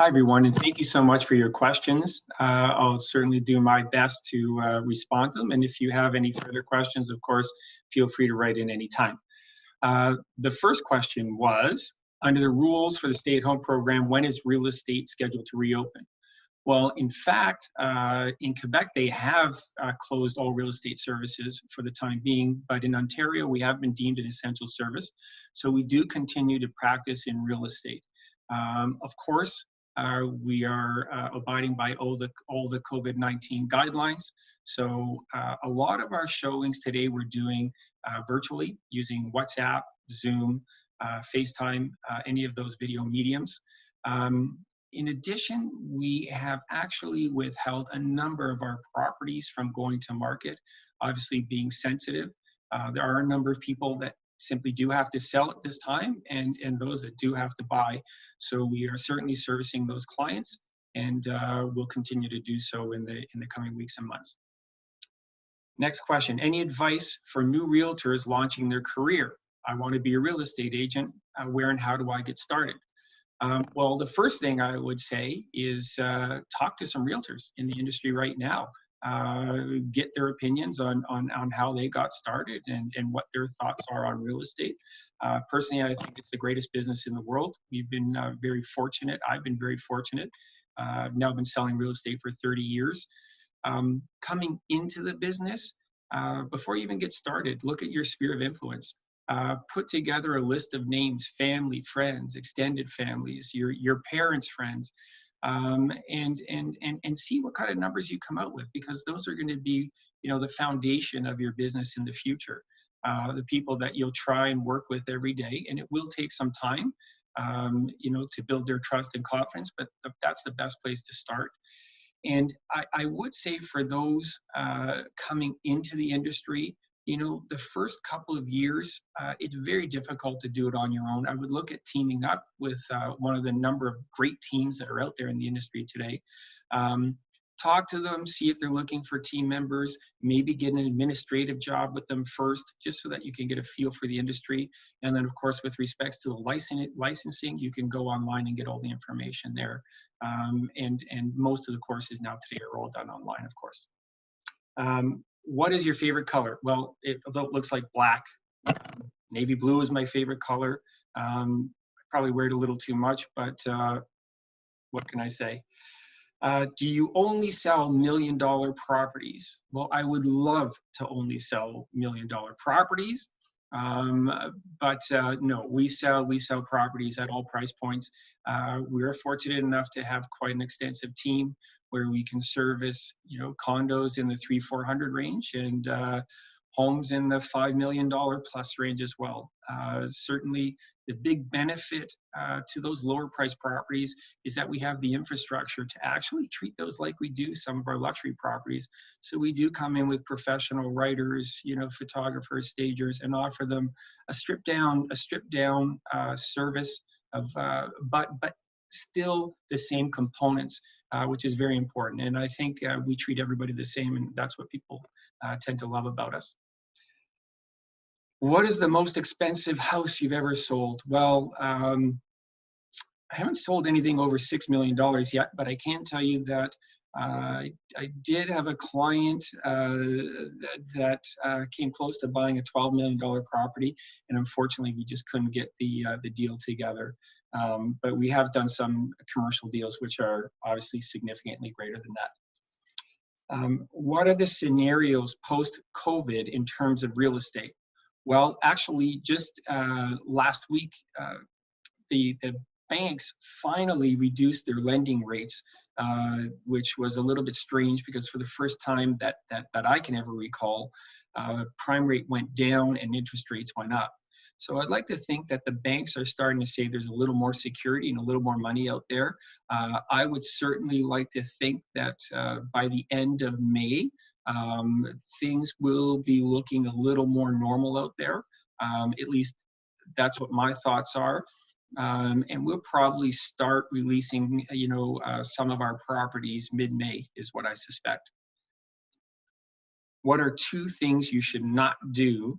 Hi, everyone, and thank you so much for your questions. I'll certainly do my best to respond to them. And if you have any further questions, of course, feel free to write in anytime. The first question was, under the rules for the stay-at-home program, when is real estate scheduled to reopen? Well, in fact, in Quebec, they have closed all real estate services for the time being, but in Ontario, we have been deemed an essential service. So we do continue to practice in real estate. Of course, we are abiding by all the COVID-19 guidelines. So a lot of our showings today we're doing virtually using WhatsApp, Zoom, FaceTime, any of those video mediums. In addition, we have actually withheld a number of our properties from going to market, obviously being sensitive. There are a number of people that simply do have to sell at this time and those that do have to buy. So we are certainly servicing those clients and we'll continue to do so in the coming weeks and months. Next question, any advice for new realtors launching their career? I want to be a real estate agent. Where and how do I get started? Well, the first thing I would say is talk to some realtors in the industry right now. Get their opinions on how they got started and what their thoughts are on real estate. Personally, I think it's the greatest business in the world. We've been very fortunate. I've been very fortunate. I've now been selling real estate for 30 years. Coming into the business, before you even get started, look at your sphere of influence. Put together a list of names, family, friends, extended families, your parents' friends, and see what kind of numbers you come out with, because those are going to be, the foundation of your business in the future. The people that you'll try and work with every day, and it will take some time, to build their trust and confidence, but that's the best place to start. And I would say for those coming into the industry, the first couple of years, it's very difficult to do it on your own. I would look at teaming up with one of the number of great teams that are out there in the industry today. Talk to them, see if they're looking for team members, maybe get an administrative job with them first, just so that you can get a feel for the industry. And then, of course, with respects to the licensing, you can go online and get all the information there. And most of the courses now today are all done online, of course. What is your favorite color? Well, although it looks like black, navy blue is my favorite color. I probably wear it a little too much, but what can I say? Do you only sell $1 million properties? Well, I would love to only sell $1 million properties, but no, we sell properties at all price points. We're fortunate enough to have quite an extensive team where we can service, condos in the 300-400 range and homes in the $5 million plus range as well. Certainly, the big benefit to those lower price properties is that we have the infrastructure to actually treat those like we do some of our luxury properties. So we do come in with professional writers, photographers, stagers, and offer them a stripped down service of, but still the same components, which is very important. And I think we treat everybody the same, and that's what people tend to love about us. What is the most expensive house you've ever sold? Well, I haven't sold anything over $6 million yet, but I can tell you that I did have a client that came close to buying a $12 million property, and unfortunately, we just couldn't get the deal together. But we have done some commercial deals which are obviously significantly greater than that. What are the scenarios post-COVID in terms of real estate? Well, actually, just last week, the banks finally reduced their lending rates, which was a little bit strange because for the first time that I can ever recall, prime rate went down and interest rates went up. So I'd like to think that the banks are starting to say there's a little more security and a little more money out there. I would certainly like to think that by the end of May, things will be looking a little more normal out there. At least that's what my thoughts are. And we'll probably start releasing, some of our properties mid-May is what I suspect. What are 2 things you should not do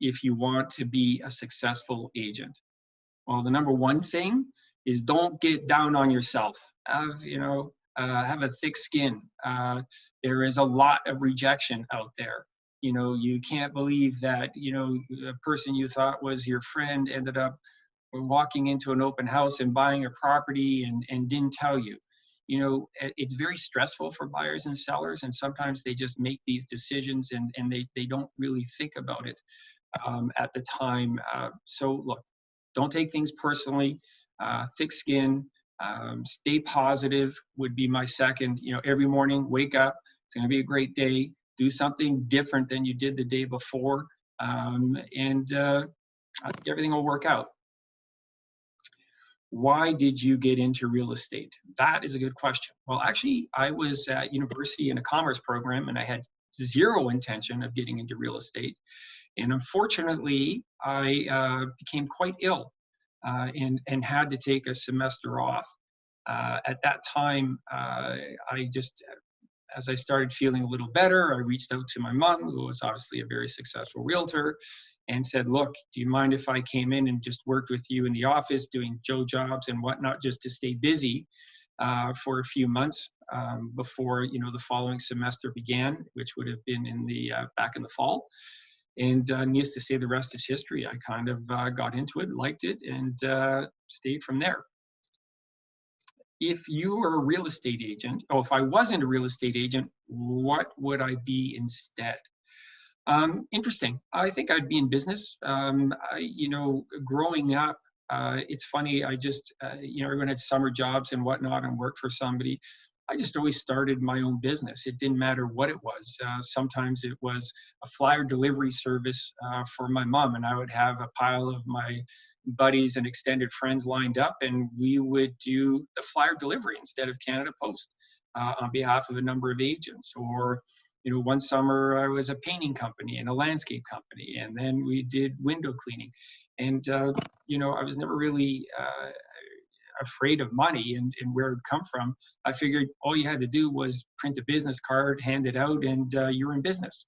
if you want to be a successful agent? Well, the number one thing is don't get down on yourself. Have a thick skin. There is a lot of rejection out there. You can't believe that, a person you thought was your friend ended up walking into an open house and buying a property and didn't tell you. It's very stressful for buyers and sellers, and sometimes they just make these decisions and they don't really think about it at the time. So look, don't take things personally. Thick skin, stay positive would be my second. Every morning, wake up. It's going to be a great day. Do something different than you did the day before, and I think everything will work out. Why did you get into real estate? That is a good question. Well, actually, I was at university in a commerce program, and I had zero intention of getting into real estate. And unfortunately, I became quite ill and had to take a semester off. At that time, as I started feeling a little better, I reached out to my mom, who was obviously a very successful realtor, and said, look, do you mind if I came in and just worked with you in the office doing Joe jobs and whatnot, just to stay busy for a few months before the following semester began, which would have been back in the fall. And needless to say, the rest is history. I kind of got into it, liked it, and stayed from there. If you were a real estate agent, if I wasn't a real estate agent, what would I be instead? Interesting. I think I'd be in business. Growing up, it's funny, everyone had summer jobs and whatnot and worked for somebody. I just always started my own business. It didn't matter what it was. Sometimes it was a flyer delivery service for my mom, and I would have a pile of my buddies and extended friends lined up, and we would do the flyer delivery instead of Canada Post on behalf of a number of agents. Or one summer I was a painting company and a landscape company, and then we did window cleaning. And, I was never really afraid of money and where it would come from. I figured all you had to do was print a business card, hand it out, and you're in business.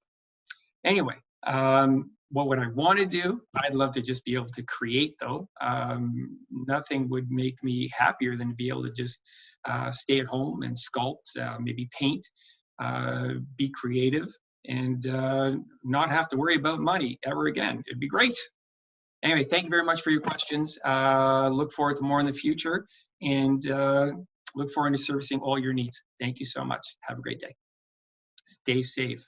Anyway, what would I want to do? I'd love to just be able to create, though. Nothing would make me happier than to be able to just stay at home and sculpt, maybe paint, be creative, and not have to worry about money ever again. It'd be great. Anyway, thank you very much for your questions. Look forward to more in the future, and look forward to servicing all your needs. Thank you so much. Have a great day. Stay safe.